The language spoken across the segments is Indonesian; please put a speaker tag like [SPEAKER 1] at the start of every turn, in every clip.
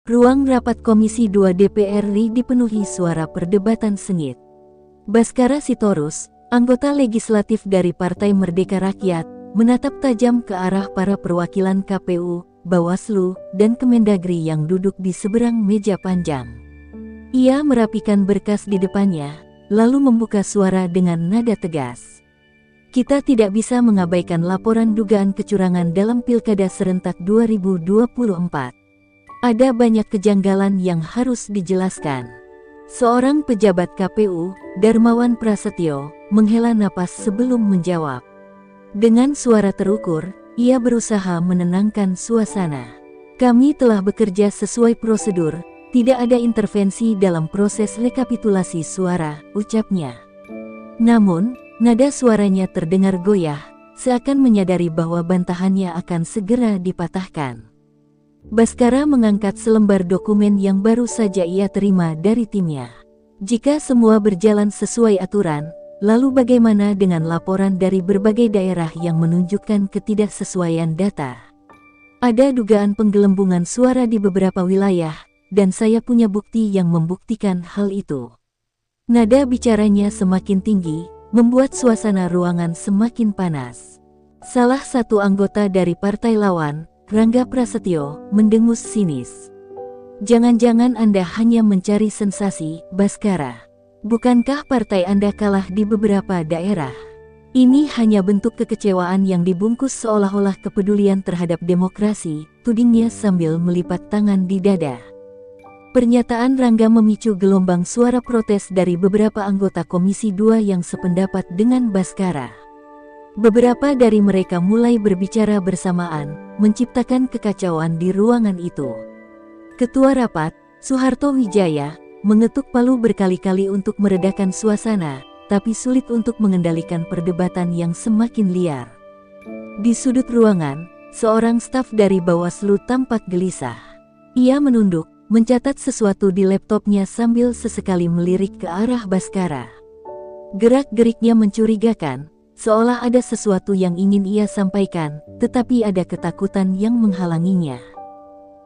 [SPEAKER 1] Ruang rapat Komisi 2 DPR RI dipenuhi suara perdebatan sengit. Baskara Sitorus, anggota legislatif dari Partai Merdeka Rakyat, menatap tajam ke arah para perwakilan KPU, Bawaslu, dan Kemendagri yang duduk di seberang meja panjang. Ia merapikan berkas di depannya, lalu membuka suara dengan nada tegas. Kita tidak bisa mengabaikan laporan dugaan kecurangan dalam Pilkada serentak 2024. Ada banyak kejanggalan yang harus dijelaskan. Seorang pejabat KPU, Darmawan Prasetyo, menghela napas sebelum menjawab. Dengan suara terukur, ia berusaha menenangkan suasana. Kami telah bekerja sesuai prosedur, tidak ada intervensi dalam proses rekapitulasi suara, ucapnya. Namun, nada suaranya terdengar goyah, seakan menyadari bahwa bantahannya akan segera dipatahkan. Baskara mengangkat selembar dokumen yang baru saja ia terima dari timnya. Jika semua berjalan sesuai aturan, lalu bagaimana dengan laporan dari berbagai daerah yang menunjukkan ketidaksesuaian data? Ada dugaan penggelembungan suara di beberapa wilayah, dan saya punya bukti yang membuktikan hal itu. Nada bicaranya semakin tinggi, membuat suasana ruangan semakin panas. Salah satu anggota dari partai lawan, Rangga Prasetyo, mendengus sinis. Jangan-jangan Anda hanya mencari sensasi, Baskara. Bukankah partai Anda kalah di beberapa daerah? Ini hanya bentuk kekecewaan yang dibungkus seolah-olah kepedulian terhadap demokrasi, tudingnya sambil melipat tangan di dada. Pernyataan Rangga memicu gelombang suara protes dari beberapa anggota Komisi 2 yang sependapat dengan Baskara. Beberapa dari mereka mulai berbicara bersamaan, menciptakan kekacauan di ruangan itu. Ketua Rapat, Soeharto Wijaya, mengetuk palu berkali-kali untuk meredakan suasana, tapi sulit untuk mengendalikan perdebatan yang semakin liar. Di sudut ruangan, seorang staf dari Bawaslu tampak gelisah. Ia menunduk, mencatat sesuatu di laptopnya sambil sesekali melirik ke arah Baskara. Gerak-geriknya mencurigakan, seolah ada sesuatu yang ingin ia sampaikan, tetapi ada ketakutan yang menghalanginya.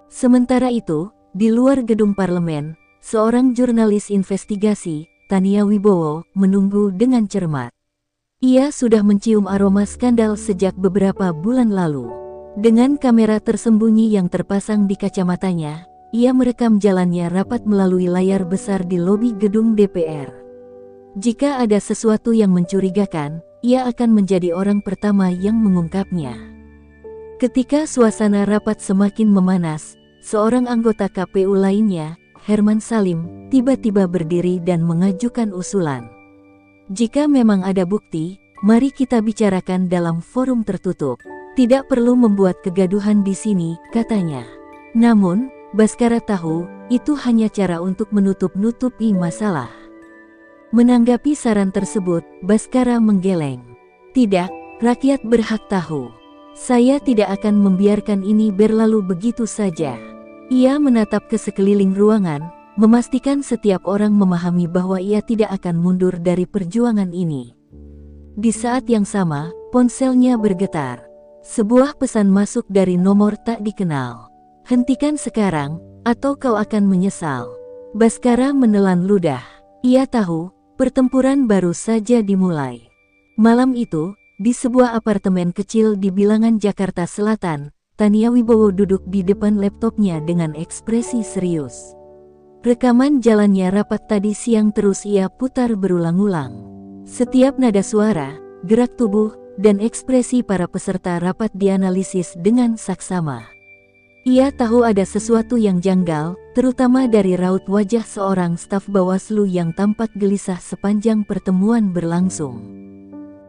[SPEAKER 1] Sementara itu, di luar gedung parlemen, seorang jurnalis investigasi, Tania Wibowo, menunggu dengan cermat. Ia sudah mencium aroma skandal sejak beberapa bulan lalu. Dengan kamera tersembunyi yang terpasang di kacamatanya, ia merekam jalannya rapat melalui layar besar di lobi gedung DPR. Jika ada sesuatu yang mencurigakan, ia akan menjadi orang pertama yang mengungkapnya. Ketika suasana rapat semakin memanas, seorang anggota KPU lainnya, Herman Salim, tiba-tiba berdiri dan mengajukan usulan. Jika memang ada bukti, mari kita bicarakan dalam forum tertutup. Tidak perlu membuat kegaduhan di sini, katanya. Namun, Baskara tahu, itu hanya cara untuk menutup-nutupi masalah. Menanggapi saran tersebut, Baskara menggeleng. Tidak, rakyat berhak tahu. Saya tidak akan membiarkan ini berlalu begitu saja. Ia menatap ke sekeliling ruangan, memastikan setiap orang memahami bahwa ia tidak akan mundur dari perjuangan ini. Di saat yang sama, ponselnya bergetar. Sebuah pesan masuk dari nomor tak dikenal. Hentikan sekarang, atau kau akan menyesal. Baskara menelan ludah. Ia tahu, pertempuran baru saja dimulai. Malam itu, di sebuah apartemen kecil di bilangan Jakarta Selatan, Tania Wibowo duduk di depan laptopnya dengan ekspresi serius. Rekaman jalannya rapat tadi siang terus ia putar berulang-ulang. Setiap nada suara, gerak tubuh, dan ekspresi para peserta rapat dianalisis dengan saksama. Ia tahu ada sesuatu yang janggal, terutama dari raut wajah seorang staf Bawaslu yang tampak gelisah sepanjang pertemuan berlangsung.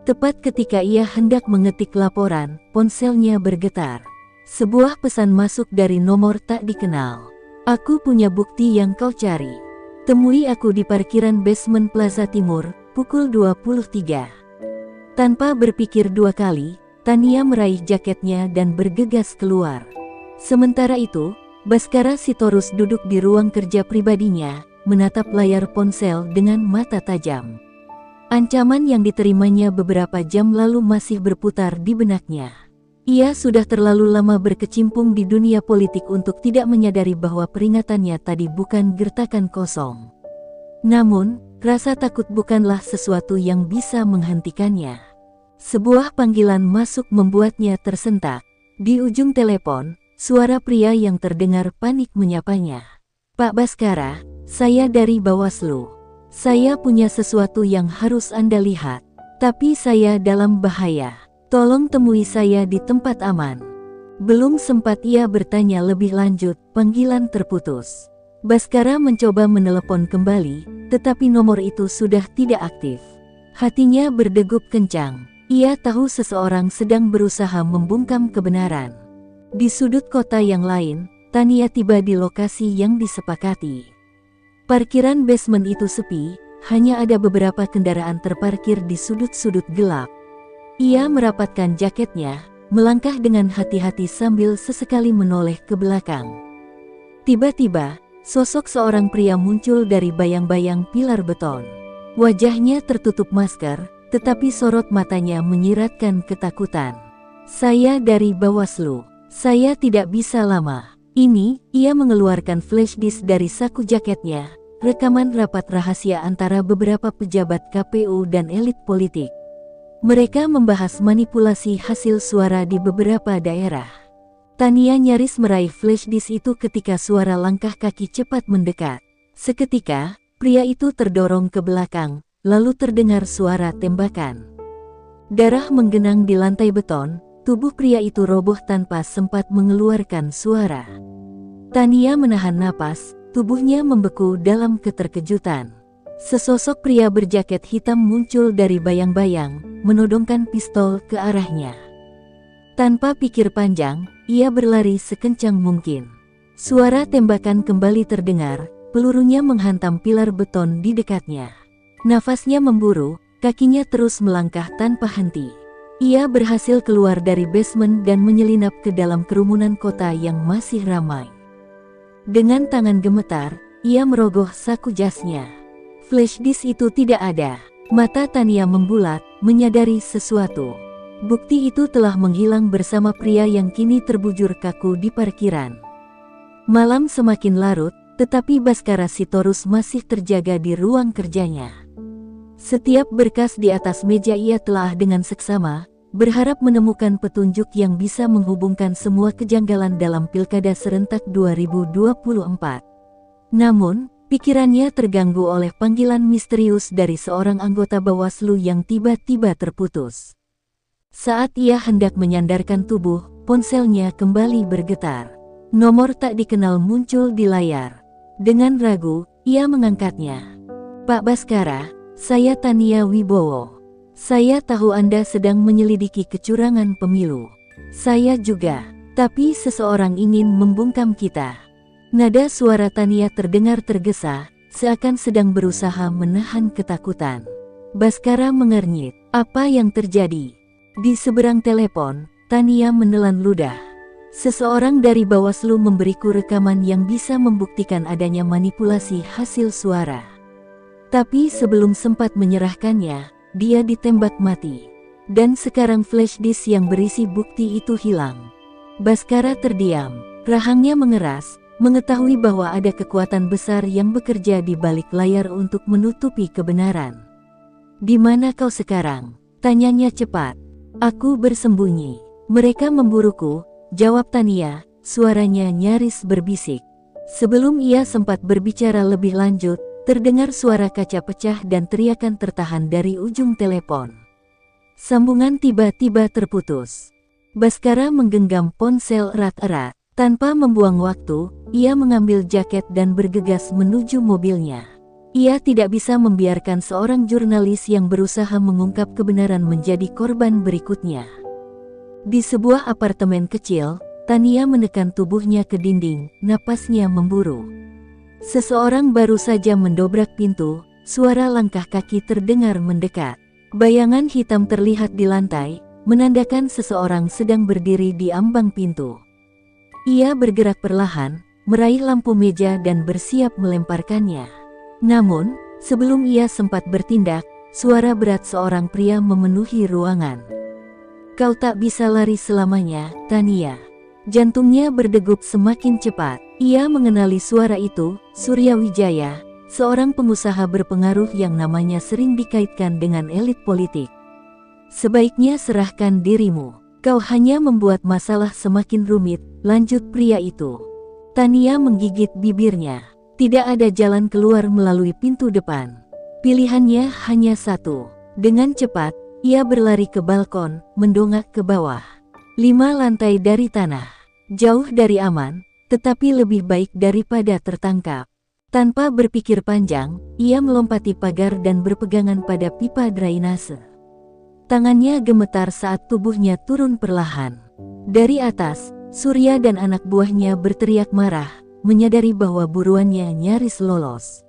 [SPEAKER 1] Tepat ketika ia hendak mengetik laporan, ponselnya bergetar. Sebuah pesan masuk dari nomor tak dikenal. Aku punya bukti yang kau cari. Temui aku di parkiran basement Plaza Timur, pukul 23. Tanpa berpikir dua kali, Tania meraih jaketnya dan bergegas keluar. Sementara itu, Baskara Sitorus duduk di ruang kerja pribadinya, menatap layar ponsel dengan mata tajam. Ancaman yang diterimanya beberapa jam lalu masih berputar di benaknya. Ia sudah terlalu lama berkecimpung di dunia politik untuk tidak menyadari bahwa peringatannya tadi bukan gertakan kosong. Namun, rasa takut bukanlah sesuatu yang bisa menghentikannya. Sebuah panggilan masuk membuatnya tersentak. Di ujung telepon, suara pria yang terdengar panik menyapanya. "Pak Baskara, saya dari Bawaslu. Saya punya sesuatu yang harus Anda lihat. Tapi saya dalam bahaya. Tolong temui saya di tempat aman." Belum sempat ia bertanya lebih lanjut, panggilan terputus. Baskara mencoba menelepon kembali, tetapi nomor itu sudah tidak aktif. Hatinya berdegup kencang. Ia tahu seseorang sedang berusaha membungkam kebenaran. Di sudut kota yang lain, Tania tiba di lokasi yang disepakati. Parkiran basement itu sepi, hanya ada beberapa kendaraan terparkir di sudut-sudut gelap. Ia merapatkan jaketnya, melangkah dengan hati-hati sambil sesekali menoleh ke belakang. Tiba-tiba, sosok seorang pria muncul dari bayang-bayang pilar beton. Wajahnya tertutup masker, tetapi sorot matanya menyiratkan ketakutan. "Saya dari Bawaslu. Saya tidak bisa lama." Ini, ia mengeluarkan flash disk dari saku jaketnya, rekaman rapat rahasia antara beberapa pejabat KPU dan elit politik. Mereka membahas manipulasi hasil suara di beberapa daerah. Tania nyaris meraih flash disk itu ketika suara langkah kaki cepat mendekat. Seketika, pria itu terdorong ke belakang, lalu terdengar suara tembakan. Darah menggenang di lantai beton, tubuh pria itu roboh tanpa sempat mengeluarkan suara. Tania menahan napas, tubuhnya membeku dalam keterkejutan. Sesosok pria berjaket hitam muncul dari bayang-bayang, menodongkan pistol ke arahnya. Tanpa pikir panjang, ia berlari sekencang mungkin. Suara tembakan kembali terdengar, pelurunya menghantam pilar beton di dekatnya. Nafasnya memburu, kakinya terus melangkah tanpa henti. Ia berhasil keluar dari basement dan menyelinap ke dalam kerumunan kota yang masih ramai. Dengan tangan gemetar, ia merogoh saku jasnya. Flash disk itu tidak ada. Mata Tania membulat, menyadari sesuatu. Bukti itu telah menghilang bersama pria yang kini terbujur kaku di parkiran. Malam semakin larut, tetapi Baskara Sitorus masih terjaga di ruang kerjanya. Setiap berkas di atas meja ia telah dengan seksama, berharap menemukan petunjuk yang bisa menghubungkan semua kejanggalan dalam Pilkada Serentak 2024. Namun, pikirannya terganggu oleh panggilan misterius dari seorang anggota Bawaslu yang tiba-tiba terputus. Saat ia hendak menyandarkan tubuh, ponselnya kembali bergetar. Nomor tak dikenal muncul di layar. Dengan ragu, ia mengangkatnya. "Pak Baskara, saya Tania Wibowo. Saya tahu Anda sedang menyelidiki kecurangan pemilu. Saya juga, tapi seseorang ingin membungkam kita." Nada suara Tania terdengar tergesa, seakan sedang berusaha menahan ketakutan. Baskara mengernyit. Apa yang terjadi? Di seberang telepon, Tania menelan ludah. Seseorang dari Bawaslu memberiku rekaman yang bisa membuktikan adanya manipulasi hasil suara. Tapi sebelum sempat menyerahkannya, dia ditembak mati. Dan sekarang flash disk yang berisi bukti itu hilang. Baskara terdiam, rahangnya mengeras, mengetahui bahwa ada kekuatan besar yang bekerja di balik layar untuk menutupi kebenaran. "Di mana kau sekarang?" tanyanya cepat. "Aku bersembunyi. Mereka memburuku," jawab Tania, suaranya nyaris berbisik. Sebelum ia sempat berbicara lebih lanjut, terdengar suara kaca pecah dan teriakan tertahan dari ujung telepon. Sambungan tiba-tiba terputus. Baskara menggenggam ponsel erat-erat. Tanpa membuang waktu, ia mengambil jaket dan bergegas menuju mobilnya. Ia tidak bisa membiarkan seorang jurnalis yang berusaha mengungkap kebenaran menjadi korban berikutnya. Di sebuah apartemen kecil, Tania menekan tubuhnya ke dinding, napasnya memburu. Seseorang baru saja mendobrak pintu, suara langkah kaki terdengar mendekat. Bayangan hitam terlihat di lantai, menandakan seseorang sedang berdiri di ambang pintu. Ia bergerak perlahan, meraih lampu meja dan bersiap melemparkannya. Namun, sebelum ia sempat bertindak, suara berat seorang pria memenuhi ruangan. Kau tak bisa lari selamanya, Tania. Jantungnya berdegup semakin cepat. Ia mengenali suara itu, Surya Wijaya, seorang pengusaha berpengaruh yang namanya sering dikaitkan dengan elit politik. Sebaiknya serahkan dirimu. Kau hanya membuat masalah semakin rumit, lanjut pria itu. Tania menggigit bibirnya. Tidak ada jalan keluar melalui pintu depan. Pilihannya hanya satu. Dengan cepat, ia berlari ke balkon, mendongak ke bawah. 5 lantai dari tanah. Jauh dari aman, tetapi lebih baik daripada tertangkap. Tanpa berpikir panjang, ia melompati pagar dan berpegangan pada pipa drainase. Tangannya gemetar saat tubuhnya turun perlahan. Dari atas, Surya dan anak buahnya berteriak marah, menyadari bahwa buruannya nyaris lolos.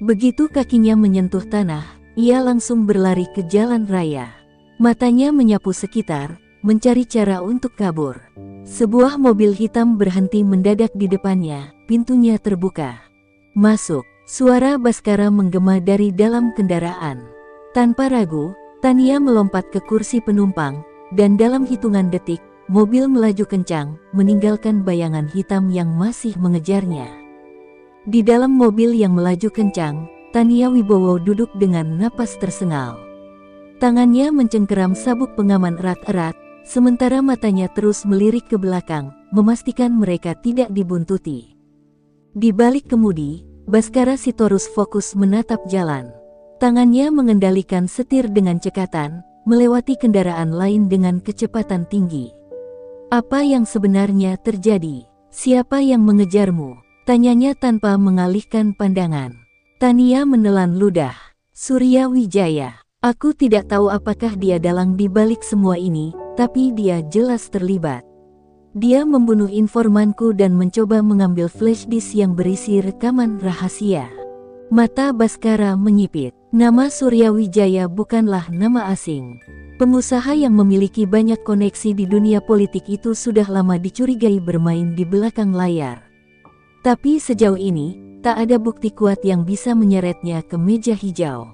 [SPEAKER 1] Begitu kakinya menyentuh tanah, ia langsung berlari ke jalan raya. Matanya menyapu sekitar, mencari cara untuk kabur. Sebuah mobil hitam berhenti mendadak di depannya, pintunya terbuka. Masuk, suara Baskara menggema dari dalam kendaraan. Tanpa ragu, Tania melompat ke kursi penumpang, dan dalam hitungan detik, mobil melaju kencang, meninggalkan bayangan hitam yang masih mengejarnya. Di dalam mobil yang melaju kencang, Tania Wibowo duduk dengan napas tersengal. Tangannya mencengkeram sabuk pengaman erat-erat, sementara matanya terus melirik ke belakang, memastikan mereka tidak dibuntuti. Di balik kemudi, Baskara Sitorus fokus menatap jalan. Tangannya mengendalikan setir dengan cekatan, melewati kendaraan lain dengan kecepatan tinggi. Apa yang sebenarnya terjadi? Siapa yang mengejarmu? Tanyanya tanpa mengalihkan pandangan. Tania menelan ludah. Surya Wijaya. Aku tidak tahu apakah dia dalang di balik semua ini, tapi dia jelas terlibat. Dia membunuh informanku dan mencoba mengambil flash disk yang berisi rekaman rahasia. Mata Baskara menyipit. Nama Surya Wijaya bukanlah nama asing. Pengusaha yang memiliki banyak koneksi di dunia politik itu sudah lama dicurigai bermain di belakang layar. Tapi sejauh ini, tak ada bukti kuat yang bisa menyeretnya ke meja hijau.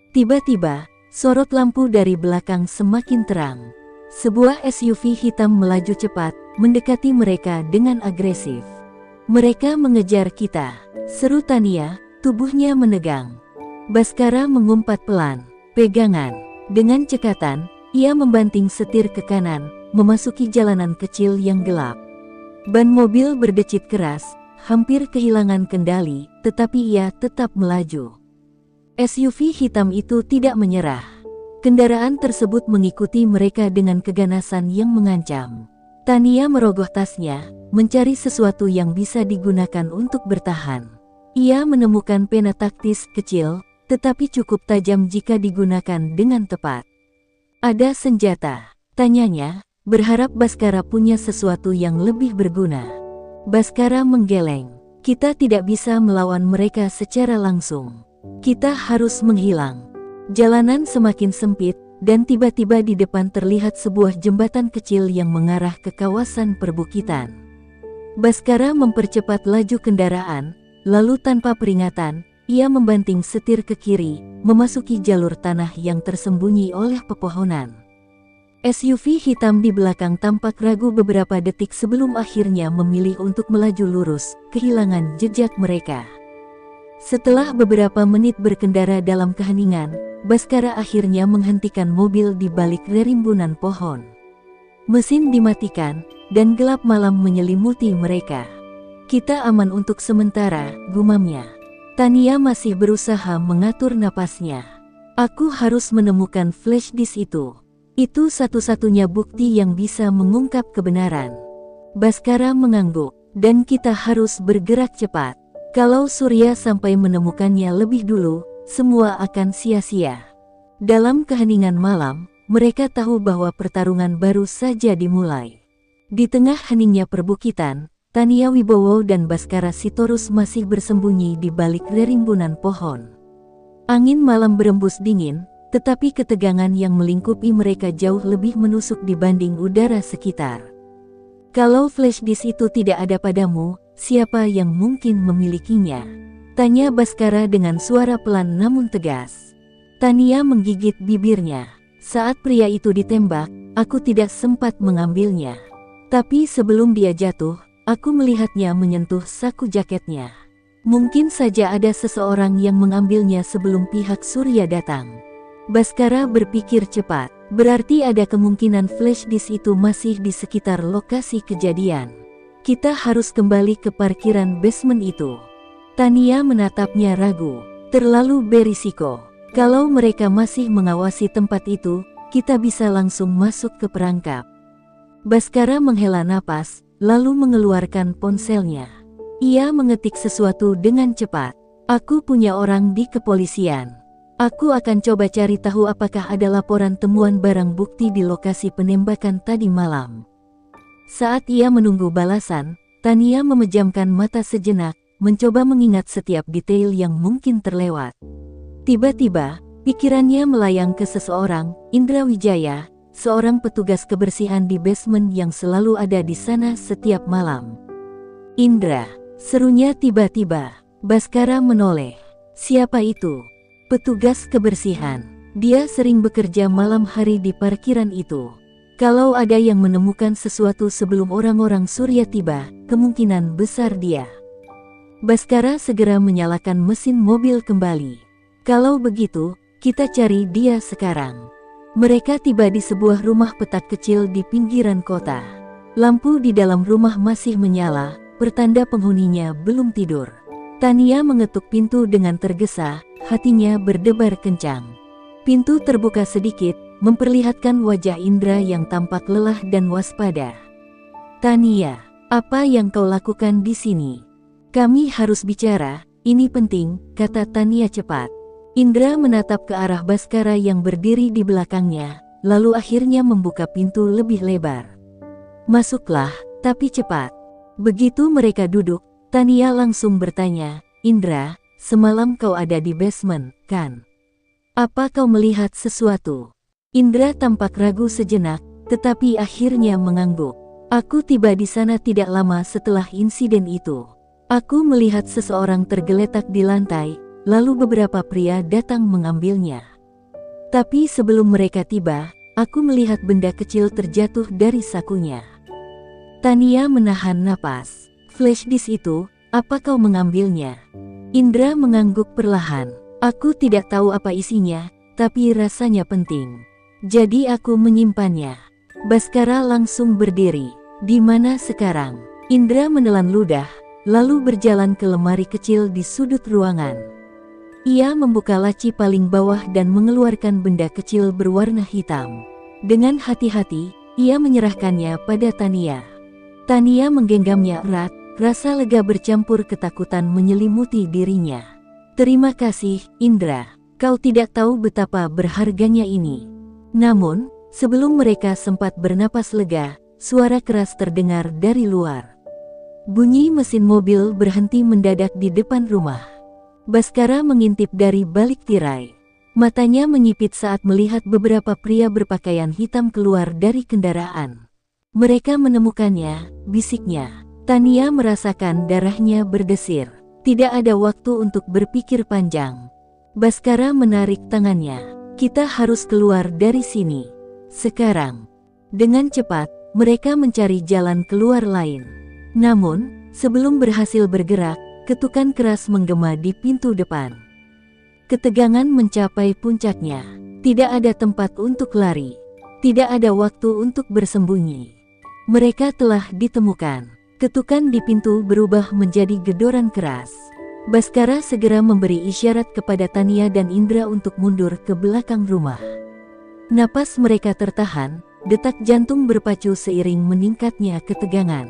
[SPEAKER 1] Tiba-tiba, sorot lampu dari belakang semakin terang. Sebuah SUV hitam melaju cepat, mendekati mereka dengan agresif. Mereka mengejar kita, seru Tania, tubuhnya menegang. Baskara mengumpat pelan, pegangan. Dengan cekatan, ia membanting setir ke kanan, memasuki jalanan kecil yang gelap. Ban mobil berdecit keras, hampir kehilangan kendali, tetapi ia tetap melaju. SUV hitam itu tidak menyerah. Kendaraan tersebut mengikuti mereka dengan keganasan yang mengancam. Tania merogoh tasnya, mencari sesuatu yang bisa digunakan untuk bertahan. Ia menemukan pena taktis kecil, tetapi cukup tajam jika digunakan dengan tepat. Ada senjata, tanyanya, berharap Baskara punya sesuatu yang lebih berguna. Baskara menggeleng. Kita tidak bisa melawan mereka secara langsung. Kita harus menghilang. Jalanan semakin sempit, dan tiba-tiba di depan terlihat sebuah jembatan kecil yang mengarah ke kawasan perbukitan. Baskara mempercepat laju kendaraan, lalu tanpa peringatan, ia membanting setir ke kiri, memasuki jalur tanah yang tersembunyi oleh pepohonan. SUV hitam di belakang tampak ragu beberapa detik sebelum akhirnya memilih untuk melaju lurus, kehilangan jejak mereka. Setelah beberapa menit berkendara dalam keheningan, Baskara akhirnya menghentikan mobil di balik rerimbunan pohon. Mesin dimatikan, dan gelap malam menyelimuti mereka. Kita aman untuk sementara, gumamnya. Tania masih berusaha mengatur napasnya. Aku harus menemukan flash disk itu. Itu satu-satunya bukti yang bisa mengungkap kebenaran. Baskara mengangguk, dan kita harus bergerak cepat. Kalau Surya sampai menemukannya lebih dulu, semua akan sia-sia. Dalam keheningan malam, mereka tahu bahwa pertarungan baru saja dimulai. Di tengah heningnya perbukitan, Tania Wibowo dan Baskara Sitorus masih bersembunyi di balik rerimbunan pohon. Angin malam berembus dingin, tetapi ketegangan yang melingkupi mereka jauh lebih menusuk dibanding udara sekitar. Kalau flash disk itu tidak ada padamu, siapa yang mungkin memilikinya? Tanya Baskara dengan suara pelan namun tegas. Tania menggigit bibirnya. Saat pria itu ditembak, aku tidak sempat mengambilnya. Tapi sebelum dia jatuh, aku melihatnya menyentuh saku jaketnya. Mungkin saja ada seseorang yang mengambilnya sebelum pihak Surya datang. Baskara berpikir cepat, berarti ada kemungkinan flash disk itu masih di sekitar lokasi kejadian. Kita harus kembali ke parkiran basement itu. Tania menatapnya ragu, terlalu berisiko. Kalau mereka masih mengawasi tempat itu, kita bisa langsung masuk ke perangkap. Baskara menghela napas, lalu mengeluarkan ponselnya. Ia mengetik sesuatu dengan cepat. Aku punya orang di kepolisian. Aku akan coba cari tahu apakah ada laporan temuan barang bukti di lokasi penembakan tadi malam. Saat ia menunggu balasan, Tania memejamkan mata sejenak, mencoba mengingat setiap detail yang mungkin terlewat. Tiba-tiba, pikirannya melayang ke seseorang, Indra Wijaya, seorang petugas kebersihan di basement yang selalu ada di sana setiap malam. Indra, serunya tiba-tiba. Baskara menoleh. Siapa itu? Petugas kebersihan. Dia sering bekerja malam hari di parkiran itu. Kalau ada yang menemukan sesuatu sebelum orang-orang Surya tiba, kemungkinan besar dia. Baskara segera menyalakan mesin mobil kembali. Kalau begitu, kita cari dia sekarang. Mereka tiba di sebuah rumah petak kecil di pinggiran kota. Lampu di dalam rumah masih menyala, pertanda penghuninya belum tidur. Tania mengetuk pintu dengan tergesa, hatinya berdebar kencang. Pintu terbuka sedikit, memperlihatkan wajah Indra yang tampak lelah dan waspada. Tania, apa yang kau lakukan di sini? Kami harus bicara, ini penting, kata Tania cepat. Indra menatap ke arah Baskara yang berdiri di belakangnya, lalu akhirnya membuka pintu lebih lebar. Masuklah, tapi cepat. Begitu mereka duduk, Tania langsung bertanya, Indra, semalam kau ada di basement, kan? Apa kau melihat sesuatu? Indra tampak ragu sejenak, tetapi akhirnya mengangguk. Aku tiba di sana tidak lama setelah insiden itu. Aku melihat seseorang tergeletak di lantai, lalu beberapa pria datang mengambilnya. Tapi sebelum mereka tiba, aku melihat benda kecil terjatuh dari sakunya. Tania menahan napas. Flash disk itu, apa kau mengambilnya? Indra mengangguk perlahan. Aku tidak tahu apa isinya, tapi rasanya penting. Jadi aku menyimpannya. Baskara langsung berdiri. Di mana sekarang? Indra menelan ludah, lalu berjalan ke lemari kecil di sudut ruangan. Ia membuka laci paling bawah dan mengeluarkan benda kecil berwarna hitam. Dengan hati-hati, ia menyerahkannya pada Tania. Tania menggenggamnya erat, rasa lega bercampur ketakutan menyelimuti dirinya. Terima kasih, Indra. Kau tidak tahu betapa berharganya ini. Namun, sebelum mereka sempat bernapas lega, suara keras terdengar dari luar. Bunyi mesin mobil berhenti mendadak di depan rumah. Baskara mengintip dari balik tirai. Matanya menyipit saat melihat beberapa pria berpakaian hitam keluar dari kendaraan. Mereka menemukannya, bisiknya. Tania merasakan darahnya berdesir. Tidak ada waktu untuk berpikir panjang. Baskara menarik tangannya. Kita harus keluar dari sini. Sekarang. Dengan cepat, mereka mencari jalan keluar lain. Namun, sebelum berhasil bergerak, ketukan keras menggema di pintu depan. Ketegangan mencapai puncaknya. Tidak ada tempat untuk lari. Tidak ada waktu untuk bersembunyi. Mereka telah ditemukan. Ketukan di pintu berubah menjadi gedoran keras. Baskara segera memberi isyarat kepada Tania dan Indra untuk mundur ke belakang rumah. Napas mereka tertahan, detak jantung berpacu seiring meningkatnya ketegangan.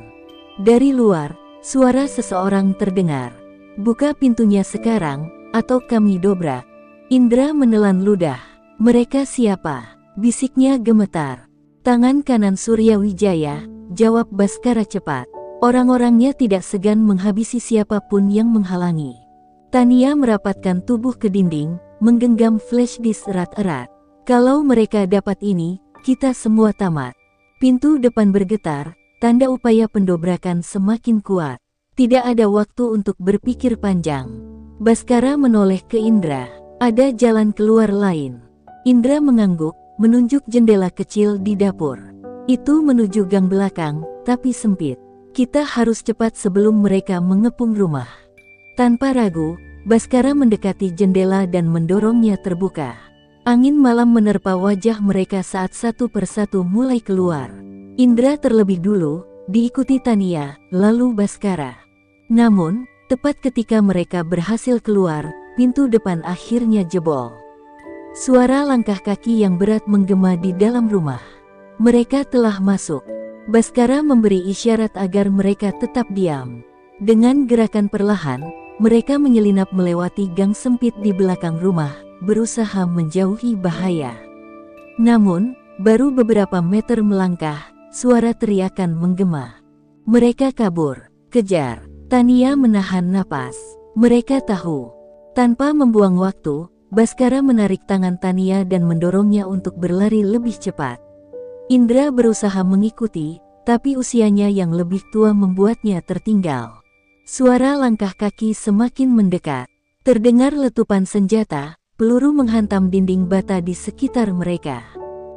[SPEAKER 1] Dari luar, suara seseorang terdengar. Buka pintunya sekarang, atau kami dobrak. Indra menelan ludah. Mereka siapa? Bisiknya gemetar. Tangan kanan Surya Wijaya, jawab Baskara cepat. Orang-orangnya tidak segan menghabisi siapapun yang menghalangi. Tania merapatkan tubuh ke dinding, menggenggam flash disk erat-erat. Kalau mereka dapat ini, kita semua tamat. Pintu depan bergetar, tanda upaya pendobrakan semakin kuat. Tidak ada waktu untuk berpikir panjang. Baskara menoleh ke Indra. Ada jalan keluar lain. Indra mengangguk, menunjuk jendela kecil di dapur. Itu menuju gang belakang, tapi sempit. Kita harus cepat sebelum mereka mengepung rumah. Tanpa ragu, Baskara mendekati jendela dan mendorongnya terbuka. Angin malam menerpa wajah mereka saat satu persatu mulai keluar. Indra terlebih dulu, diikuti Tania, lalu Baskara. Namun, tepat ketika mereka berhasil keluar, pintu depan akhirnya jebol. Suara langkah kaki yang berat menggema di dalam rumah. Mereka telah masuk. Baskara memberi isyarat agar mereka tetap diam. Dengan gerakan perlahan, mereka menyelinap melewati gang sempit di belakang rumah, berusaha menjauhi bahaya. Namun, baru beberapa meter melangkah, suara teriakan menggema. Mereka kabur, kejar. Tania menahan napas. Mereka tahu. Tanpa membuang waktu, Baskara menarik tangan Tania dan mendorongnya untuk berlari lebih cepat. Indra berusaha mengikuti, tapi usianya yang lebih tua membuatnya tertinggal. Suara langkah kaki semakin mendekat. Terdengar letupan senjata, peluru menghantam dinding bata di sekitar mereka.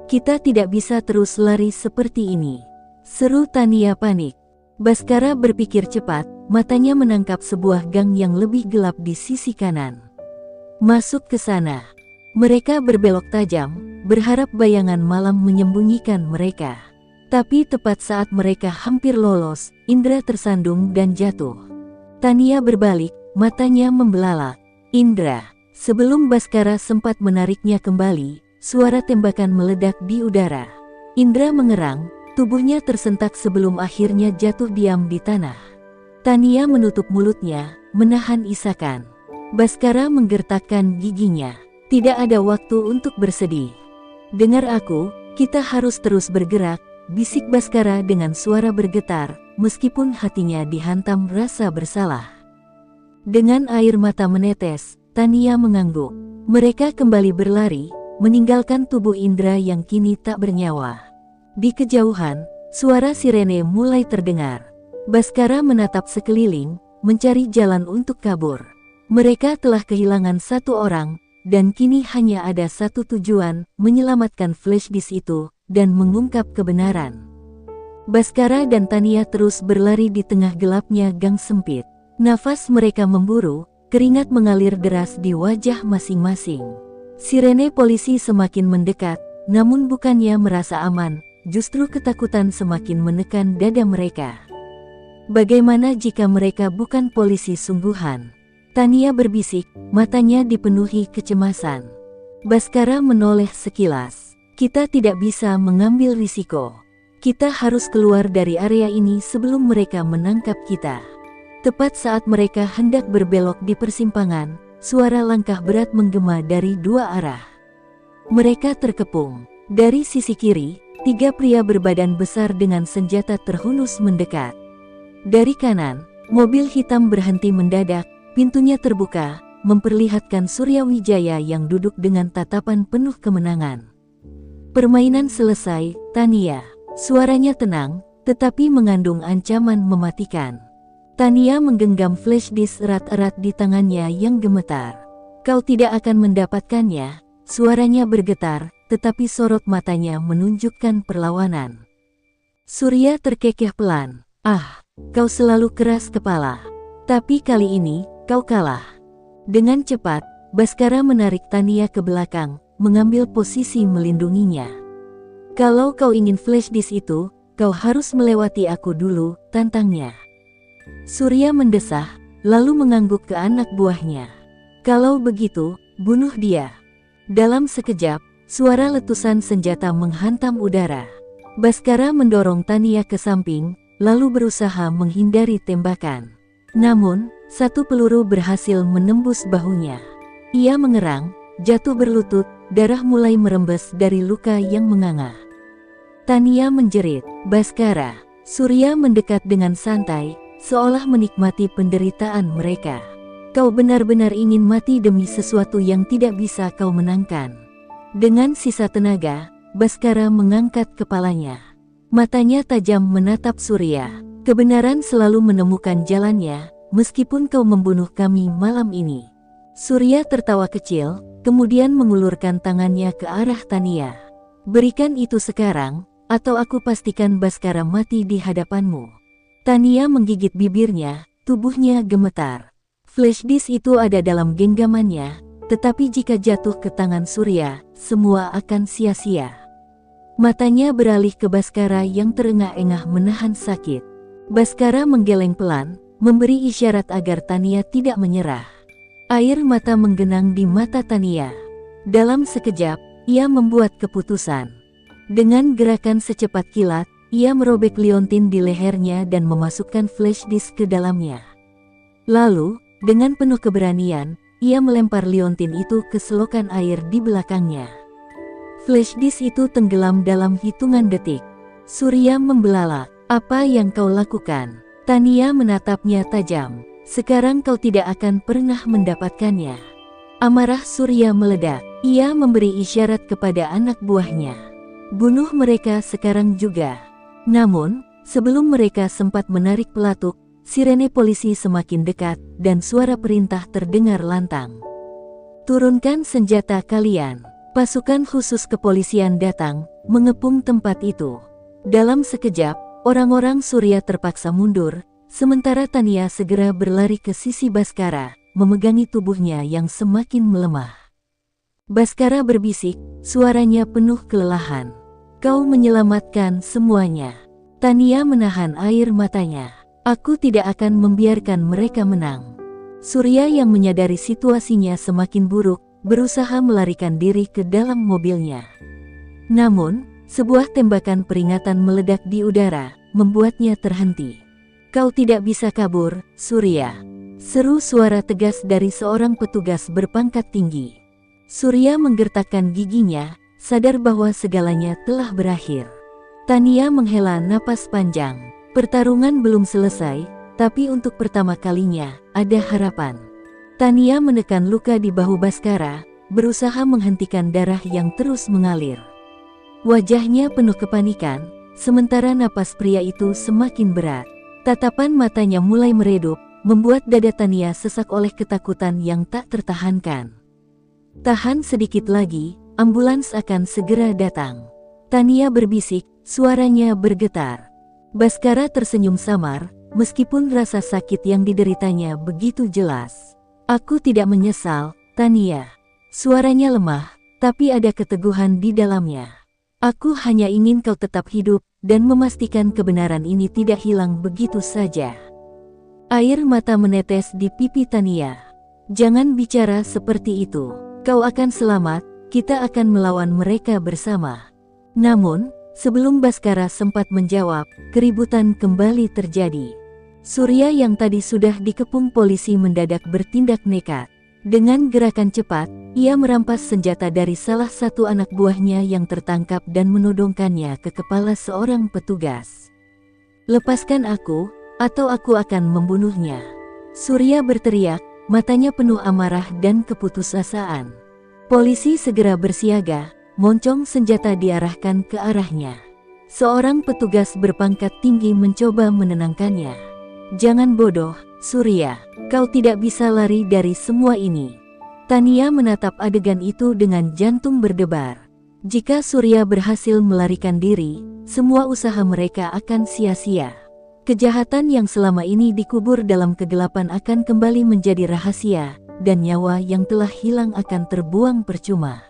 [SPEAKER 1] Kita tidak bisa terus lari seperti ini, seru Tania panik. Baskara berpikir cepat, matanya menangkap sebuah gang yang lebih gelap di sisi kanan. Masuk ke sana. Mereka berbelok tajam, berharap bayangan malam menyembunyikan mereka. Tapi tepat saat mereka hampir lolos, Indra tersandung dan jatuh. Tania berbalik, matanya membelalak. Indra. Sebelum Baskara sempat menariknya kembali, suara tembakan meledak di udara. Indra mengerang, tubuhnya tersentak sebelum akhirnya jatuh diam di tanah. Tania menutup mulutnya, menahan isakan. Baskara menggertakkan giginya. Tidak ada waktu untuk bersedih. Dengar aku, kita harus terus bergerak, bisik Baskara dengan suara bergetar, meskipun hatinya dihantam rasa bersalah. Dengan air mata menetes, Tania mengangguk. Mereka kembali berlari, meninggalkan tubuh Indra yang kini tak bernyawa. Di kejauhan, suara sirene mulai terdengar. Baskara menatap sekeliling, mencari jalan untuk kabur. Mereka telah kehilangan satu orang, dan kini hanya ada satu tujuan, menyelamatkan flash disk itu, dan mengungkap kebenaran. Baskara dan Tania terus berlari di tengah gelapnya gang sempit. Nafas mereka memburu, keringat mengalir deras di wajah masing-masing. Sirene polisi semakin mendekat, namun bukannya merasa aman, justru ketakutan semakin menekan dada mereka. Bagaimana jika mereka bukan polisi sungguhan? Tania berbisik, matanya dipenuhi kecemasan. Baskara menoleh sekilas. Kita tidak bisa mengambil risiko. Kita harus keluar dari area ini sebelum mereka menangkap kita. Tepat saat mereka hendak berbelok di persimpangan, suara langkah berat menggema dari dua arah. Mereka terkepung. Dari sisi kiri, tiga pria berbadan besar dengan senjata terhunus mendekat. Dari kanan, mobil hitam berhenti mendadak. Pintunya terbuka, memperlihatkan Suryawijaya yang duduk dengan tatapan penuh kemenangan. Permainan selesai, Tania. Suaranya tenang, tetapi mengandung ancaman mematikan. Tania menggenggam flash disk erat-erat di tangannya yang gemetar. Kau tidak akan mendapatkannya, suaranya bergetar, tetapi sorot matanya menunjukkan perlawanan. Surya terkekeh pelan. Ah, kau selalu keras kepala. Tapi kali ini, kau kalah. Dengan cepat, Baskara menarik Tania ke belakang, mengambil posisi melindunginya. Kalau kau ingin flash disk itu, kau harus melewati aku dulu, tantangnya. Surya mendesah, lalu mengangguk ke anak buahnya. Kalau begitu, bunuh dia. Dalam sekejap, suara letusan senjata menghantam udara. Baskara mendorong Tania ke samping, lalu berusaha menghindari tembakan. Namun, satu peluru berhasil menembus bahunya. Ia mengerang, jatuh berlutut, darah mulai merembes dari luka yang menganga. Tania menjerit, Baskara. Surya mendekat dengan santai, seolah menikmati penderitaan mereka. Kau benar-benar ingin mati demi sesuatu yang tidak bisa kau menangkan. Dengan sisa tenaga, Baskara mengangkat kepalanya. Matanya tajam menatap Surya. Kebenaran selalu menemukan jalannya, meskipun kau membunuh kami malam ini. Surya tertawa kecil, kemudian mengulurkan tangannya ke arah Tania. Berikan itu sekarang, atau aku pastikan Baskara mati di hadapanmu. Tania menggigit bibirnya, tubuhnya gemetar. Flash disk itu ada dalam genggamannya, tetapi jika jatuh ke tangan Surya, semua akan sia-sia. Matanya beralih ke Baskara yang terengah-engah menahan sakit. Baskara menggeleng pelan, memberi isyarat agar Tania tidak menyerah. Air mata menggenang di mata Tania. Dalam sekejap, ia membuat keputusan. Dengan gerakan secepat kilat, ia merobek liontin di lehernya dan memasukkan flash disk ke dalamnya. Lalu, dengan penuh keberanian, ia melempar liontin itu ke selokan air di belakangnya. Flash disk itu tenggelam dalam hitungan detik. Surya membelalak. "Apa yang kau lakukan?" Tania menatapnya tajam. "Sekarang kau tidak akan pernah mendapatkannya." Amarah Surya meledak. Ia memberi isyarat kepada anak buahnya. "Bunuh mereka sekarang juga." Namun, sebelum mereka sempat menarik pelatuk, sirene polisi semakin dekat dan suara perintah terdengar lantang. "Turunkan senjata kalian." Pasukan khusus kepolisian datang, mengepung tempat itu. Dalam sekejap, orang-orang Surya terpaksa mundur, sementara Tania segera berlari ke sisi Baskara, memegangi tubuhnya yang semakin melemah. Baskara berbisik, suaranya penuh kelelahan. "Kau menyelamatkan semuanya." Tania menahan air matanya. "Aku tidak akan membiarkan mereka menang." Surya yang menyadari situasinya semakin buruk, berusaha melarikan diri ke dalam mobilnya. Namun, sebuah tembakan peringatan meledak di udara, membuatnya terhenti. "Kau tidak bisa kabur, Surya," seru suara tegas dari seorang petugas berpangkat tinggi. Surya menggertakkan giginya, sadar bahwa segalanya telah berakhir. Tania menghela napas panjang. Pertarungan belum selesai, tapi untuk pertama kalinya, ada harapan. Tania menekan luka di bahu Baskara, berusaha menghentikan darah yang terus mengalir. Wajahnya penuh kepanikan, sementara napas pria itu semakin berat. Tatapan matanya mulai meredup, membuat dada Tania sesak oleh ketakutan yang tak tertahankan. "Tahan sedikit lagi, ambulans akan segera datang." Tania berbisik, suaranya bergetar. Baskara tersenyum samar, meskipun rasa sakit yang dideritanya begitu jelas. "Aku tidak menyesal, Tania." Suaranya lemah, tapi ada keteguhan di dalamnya. "Aku hanya ingin kau tetap hidup, dan memastikan kebenaran ini tidak hilang begitu saja." Air mata menetes di pipi Tania. "Jangan bicara seperti itu. Kau akan selamat, kita akan melawan mereka bersama." Namun, sebelum Baskara sempat menjawab, keributan kembali terjadi. Surya yang tadi sudah dikepung polisi mendadak bertindak nekat. Dengan gerakan cepat, ia merampas senjata dari salah satu anak buahnya yang tertangkap dan menodongkannya ke kepala seorang petugas. "Lepaskan aku, atau aku akan membunuhnya." Surya berteriak, matanya penuh amarah dan keputusasaan. Polisi segera bersiaga, moncong senjata diarahkan ke arahnya. Seorang petugas berpangkat tinggi mencoba menenangkannya. "Jangan bodoh, Surya, kau tidak bisa lari dari semua ini." Tania menatap adegan itu dengan jantung berdebar. Jika Surya berhasil melarikan diri, semua usaha mereka akan sia-sia. Kejahatan yang selama ini dikubur dalam kegelapan akan kembali menjadi rahasia, dan nyawa yang telah hilang akan terbuang percuma.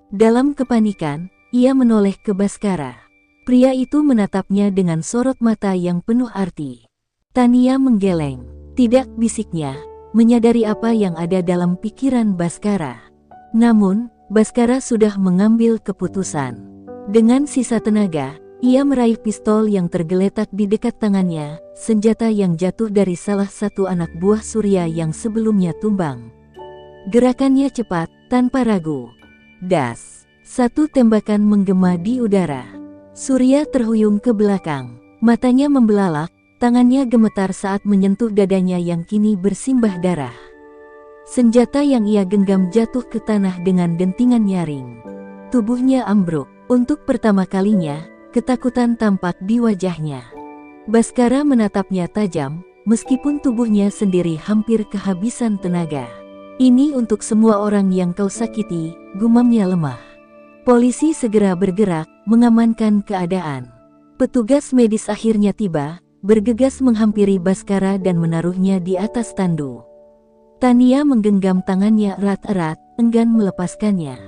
[SPEAKER 1] Dalam kepanikan, ia menoleh ke Baskara. Pria itu menatapnya dengan sorot mata yang penuh arti. Tania menggeleng. "Tidak," bisiknya, menyadari apa yang ada dalam pikiran Baskara. Namun, Baskara sudah mengambil keputusan. Dengan sisa tenaga, ia meraih pistol yang tergeletak di dekat tangannya, senjata yang jatuh dari salah satu anak buah Surya yang sebelumnya tumbang. Gerakannya cepat, tanpa ragu. Das! Satu tembakan menggema di udara. Surya terhuyung ke belakang. Matanya membelalak, tangannya gemetar saat menyentuh dadanya yang kini bersimbah darah. Senjata yang ia genggam jatuh ke tanah dengan dentingan nyaring. Tubuhnya ambruk. Untuk pertama kalinya, ketakutan tampak di wajahnya. Baskara menatapnya tajam, meskipun tubuhnya sendiri hampir kehabisan tenaga. "Ini untuk semua orang yang kau sakiti," gumamnya lemah. Polisi segera bergerak, mengamankan keadaan. Petugas medis akhirnya tiba, bergegas menghampiri Baskara dan menaruhnya di atas tandu. Tania menggenggam tangannya erat-erat, enggan melepaskannya.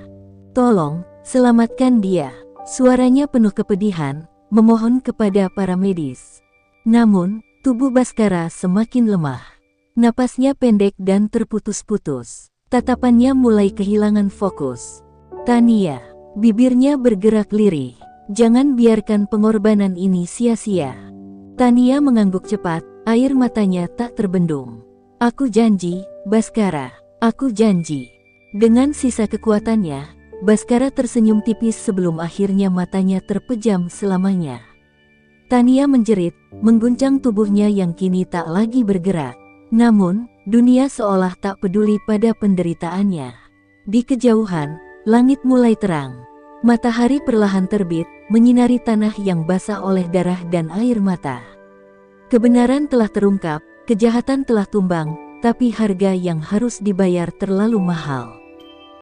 [SPEAKER 1] "Tolong, selamatkan dia," suaranya penuh kepedihan, memohon kepada para medis. Namun, tubuh Baskara semakin lemah. Napasnya pendek dan terputus-putus. Tatapannya mulai kehilangan fokus. "Tania," bibirnya bergerak lirih. "Jangan biarkan pengorbanan ini sia-sia." Tania mengangguk cepat, air matanya tak terbendung. "Aku janji, Baskara, aku janji." Dengan sisa kekuatannya, Baskara tersenyum tipis sebelum akhirnya matanya terpejam selamanya. Tania menjerit, mengguncang tubuhnya yang kini tak lagi bergerak. Namun, dunia seolah tak peduli pada penderitaannya. Di kejauhan, langit mulai terang. Matahari perlahan terbit, menyinari tanah yang basah oleh darah dan air mata. Kebenaran telah terungkap, kejahatan telah tumbang, tapi harga yang harus dibayar terlalu mahal.